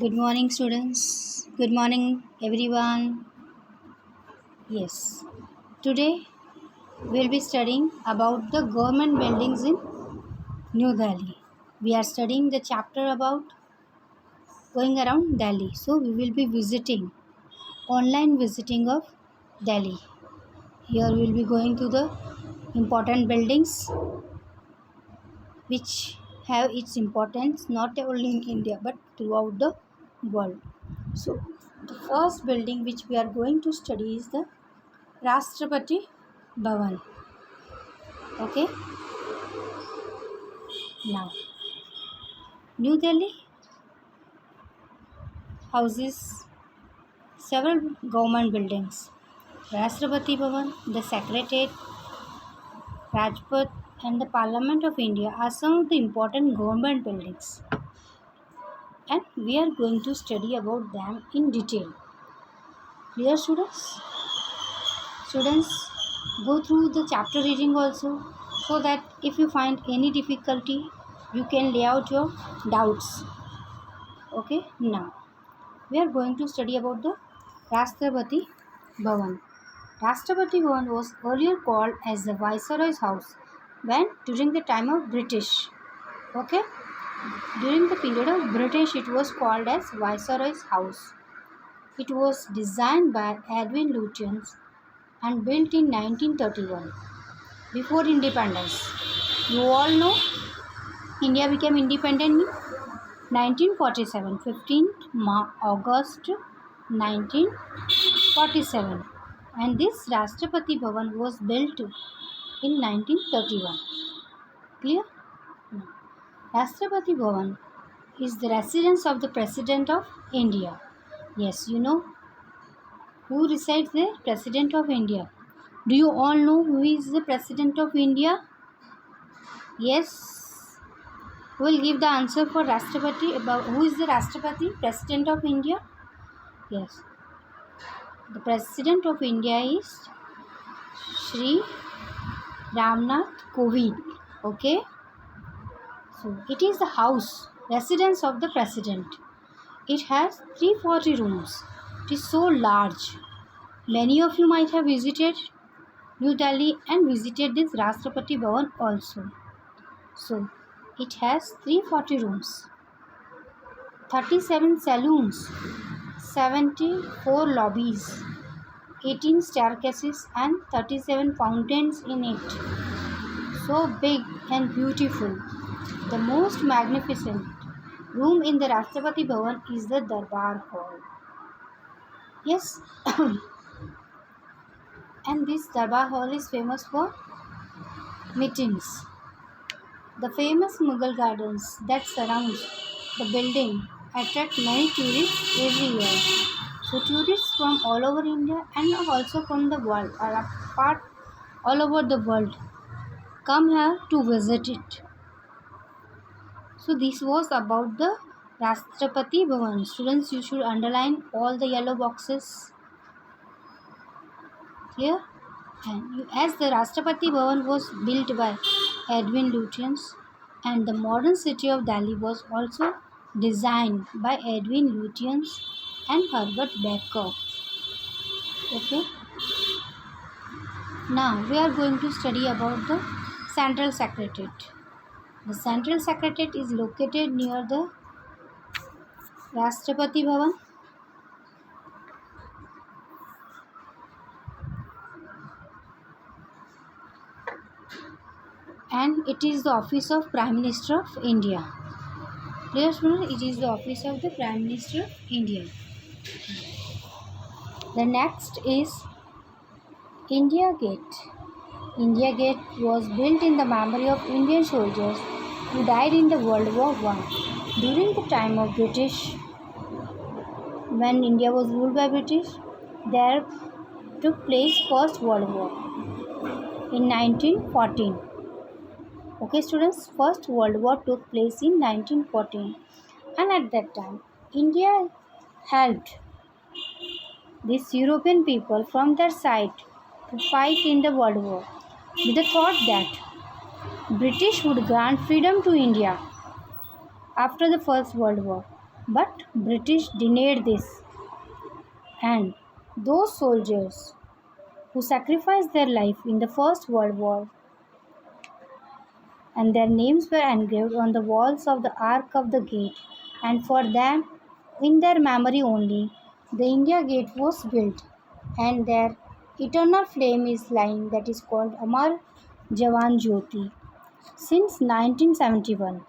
Good morning, students. Good morning, everyone. Yes, today we'll be studying about the government buildings in New Delhi. We are studying the chapter about going around Delhi. So, we will be visiting online visiting of Delhi. Here, we'll be going to the important buildings which have its importance not only in India but throughout the world. So, the first building which we are going to study is the Rashtrapati Bhavan. Okay, now New Delhi houses several government buildings. Rashtrapati Bhavan, the Secretariat, Rajpath, and the Parliament of India are some of the important government buildings, and we are going to study about them in detail. Clear, students? Students, go through the chapter reading also, so that if you find any difficulty, you can lay out your doubts. Okay, now we are going to study about the Rashtrapati Bhavan. Rashtrapati Bhavan was earlier called as the Viceroy's House when during the time of British. Okay, during the period of British, it was called as Viceroy's House. It was designed by Edwin Lutyens and built in 1931 before independence. You all know India became independent in 1947, 15th August 1947, and this Rashtrapati Bhavan was built in 1931. Clear? Rashtrapati Bhavan is the residence of the President of India. Yes, you know who resides there? President of India. Do you all know who is the President of India? Yes. Who will give the answer for Rashtrapati? About who is the Rashtrapati? President of India? Yes. The President of India is Shri Ramnath Kovind. Okay. So it is the house, residence of the President. It has 340 rooms. It is so large. Many of you might have visited New Delhi and visited this Rashtrapati Bhavan also. So it has 340 rooms, 37 saloons, 74 lobbies, 18 staircases and 37 fountains in it. So big and beautiful. The most magnificent room in the Rashtrapati Bhavan is the Darbar Hall. Yes, and this Darbar Hall is famous for meetings. The famous Mughal gardens that surround the building attract many tourists every year. So tourists from all over India and also from the world or apart all over the world come here to visit it. So this was about the Rashtrapati Bhavan. Students, you should underline all the yellow boxes. Clear? And as the Rashtrapati Bhavan was built by Edwin Lutyens and the modern city of Delhi was also designed by Edwin Lutyens and Herbert Baker. Okay. Now we are going to study about the Central Secretariat. The Central Secretariat is located near the Rashtrapati Bhavan. And it is the office of Prime Minister of India. Clear, students? It is the office of the Prime Minister of India. The next is India Gate. India Gate was built in the memory of Indian soldiers who died in the World War I. During the time of British, when India was ruled by British, there took place First World War in 1914. Okay, students, First World War took place in 1914, and at that time, India helped these European people from their side to fight in the World War with the thought that British would grant freedom to India after the First World War. But British denied this, and those soldiers who sacrificed their life in the First World War and their names were engraved on the walls of the Ark of the Gate, and for them, in their memory only, the India Gate was built, and their eternal flame is lying that is called Amar Jawan Jyoti. Since 1971,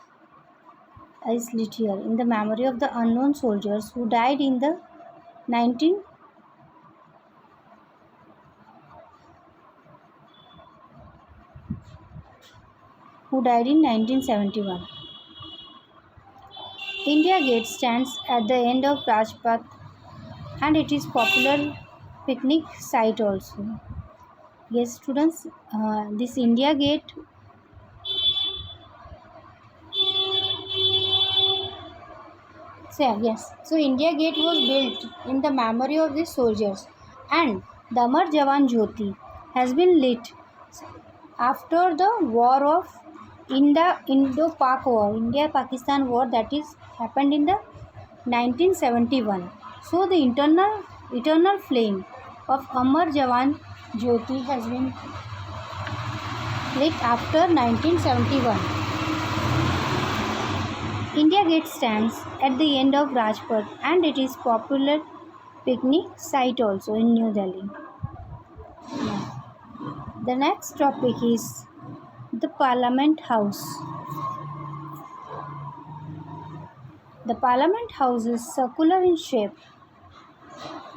is lit here in the memory of the unknown soldiers who died in the 19 who died in 1971. India Gate stands at the end of Rajpath and it is popular picnic site also. Yes, students, this India Gate. So, yes, so India Gate was built in the memory of these soldiers, and the Amar Jawan Jyoti has been lit after the war of Indo-Pak War, India-Pakistan War that is happened in the 1971. So the eternal flame of Amar Jawan Jyoti has been lit after 1971. India Gate stands at the end of Rajpath and it is popular picnic site also in New Delhi. Now, the next topic is the Parliament House. The Parliament House is circular in shape.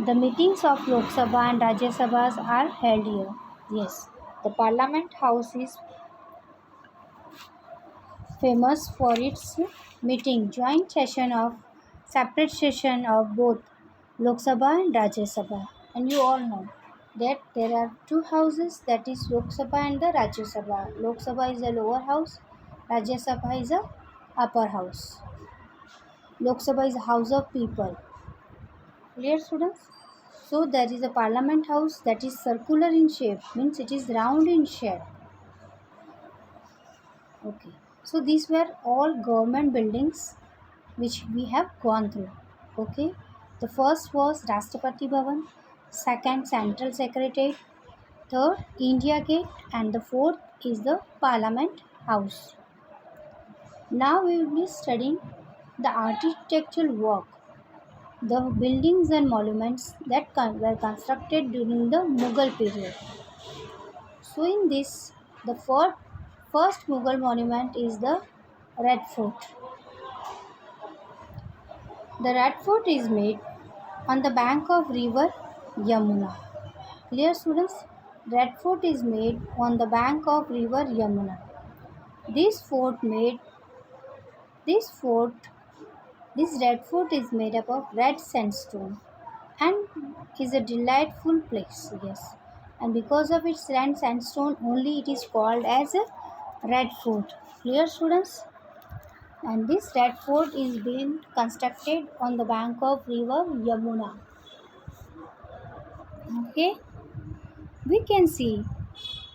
The meetings of Lok Sabha and Rajya Sabhas are held here. Yes, the Parliament House is famous for its meeting, joint session of separate session of both Lok Sabha and Rajya Sabha. And you all know that there are two houses, that is Lok Sabha and the Rajya Sabha. Lok Sabha is a lower house, Rajya Sabha is a upper house. Lok Sabha is a house of people. Clear, students? So there is a Parliament House that is circular in shape, means it is round in shape. Okay. So these were all government buildings which we have gone through. Okay. The first was Rashtrapati Bhavan, second Central Secretariat, third India Gate, and the fourth is the Parliament House. Now we will be studying the architectural work, the buildings and monuments that were constructed during the Mughal period. So in this, the first Mughal monument is the Red Fort. The Red Fort is made on the bank of river Yamuna. Clear, students? Red Fort is made on the bank of river Yamuna. This Red Fort is made up of red sandstone and is a delightful place. Yes, and because of its red sandstone only it is called as a Red Fort. Clear, students? And this Red Fort is being constructed on the bank of river Yamuna. Okay, we can see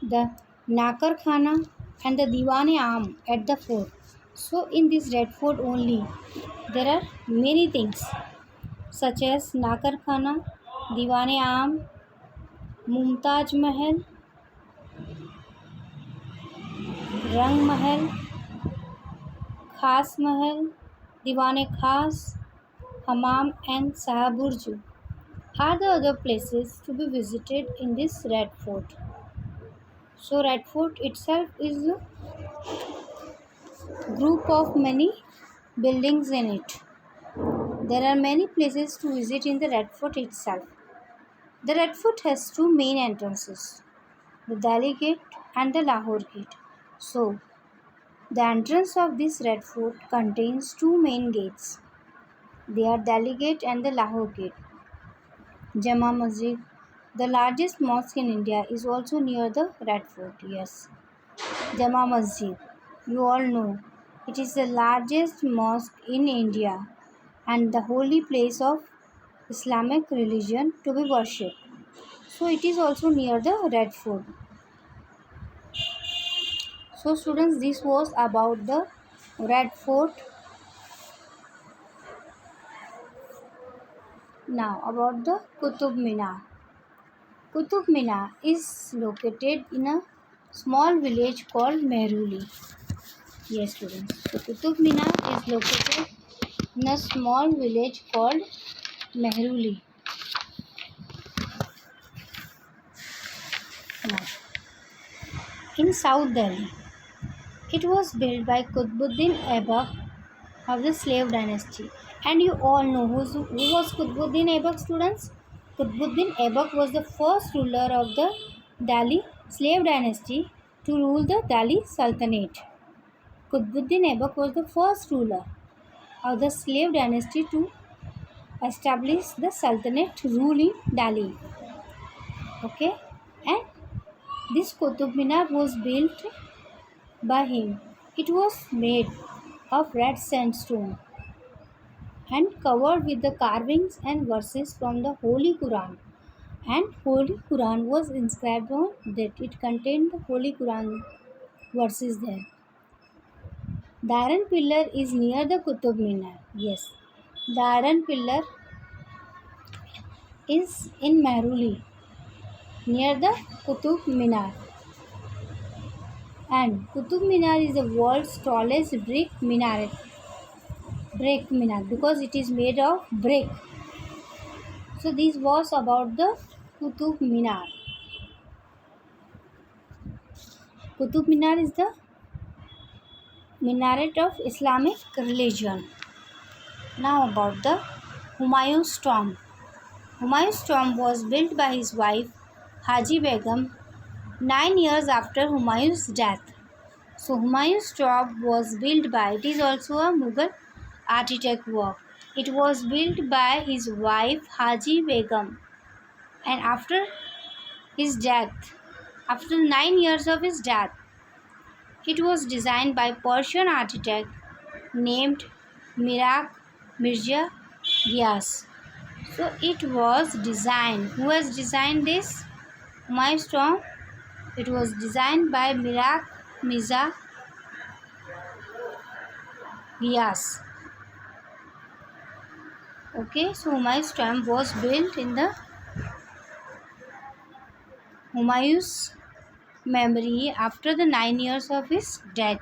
the Nakar Khana and the Diwane Am at the fort. So in this Red Fort only there are many things such as Nakar Khana, Diwane Am, Mumtaz Mahal, Rang Mahal, Khas Mahal, Diwane Khas, Hammam and Sahaburju are the other places to be visited in this Red Fort. So Red Fort itself is a group of many buildings in it. There are many places to visit in the Red Fort itself. The Red Fort has two main entrances, the Delhi Gate and the Lahore Gate. So, the entrance of this Red Fort contains two main gates. They are Delhi Gate and the Lahore Gate. Jama Masjid, the largest mosque in India, is also near the Red Fort. Yes, Jama Masjid, you all know, it is the largest mosque in India and the holy place of Islamic religion to be worshipped. So it is also near the Red Fort. So students, this was about the Red Fort. Now about the Qutub Minar. Qutub Minar is located in a small village called Mehruli. Yes, students. So Qutub Minar is located in a small village called Mehruli. Now, in South Delhi, it was built by Qutbuddin Aibak of the slave dynasty. And you all know who was Qutbuddin Aibak, students? Qutbuddin Aibak was the first ruler of the Delhi slave dynasty to rule the Delhi Sultanate. Qutbuddin Aibak was the first ruler of the slave dynasty to establish the Sultanate rule in Delhi. Okay, and this Qutub Minar was built by him. It was made of red sandstone and covered with the carvings and verses from the Holy Quran. And Holy Quran was inscribed on that. It contained the Holy Quran verses there. The Iron Pillar is near the Qutub Minar. Yes, the Iron Pillar is in Mehruli near the Qutub Minar. And Qutub Minar is the world's tallest brick minaret. Brick minar because it is made of brick. So this was about the Qutub Minar. Qutub Minar is the minaret of Islamic religion. Now about the Humayun's tomb. Humayun's tomb was built by his wife Haji Begum 9 years after Humayun's death. So Humayun's tomb was built by, it is also a Mughal architect work. It was built by his wife Haji Begum, and after his death, after 9 years of his death, it was designed by Persian architect named Miraq Mirza Ghias. So it was designed. Who has designed this Humayun's tomb? It was designed by Miraq Mirza Ghias. Okay, so Humayun's tomb was built in the Humayun's memory after the 9 years of his death.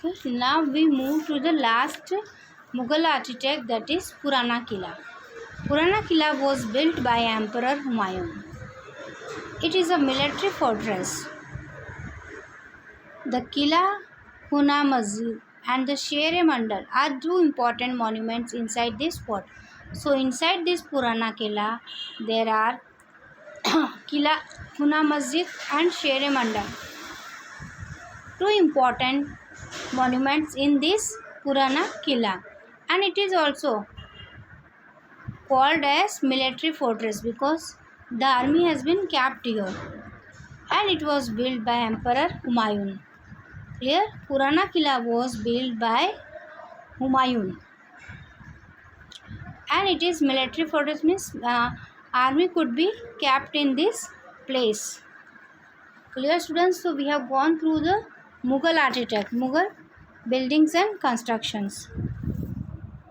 Okay, now we move to the last Mughal architect, that is Purana Killa. Purana Killa was built by Emperor Humayun. It is a military fortress. The Killa, Huna Masjid and the Sher-e-Mandal are two important monuments inside this fort. So inside this Purana Killa, there are Killa, Huna Masjid and Sher-e-Mandal. Two important monuments in this Purana Killa, and it is also called as military fortress because the army has been kept here, and it was built by Emperor Humayun. Clear? Purana Killa was built by Humayun, and it is military fortress, means army could be kept in this place. Clear, students? So we have gone through the Mughal architect, Mughal buildings and constructions.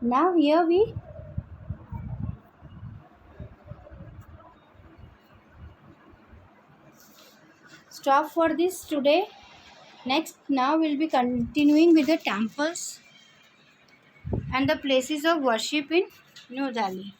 Now here we stop for this today. Next, now we'll be continuing with the temples and the places of worship in New Delhi.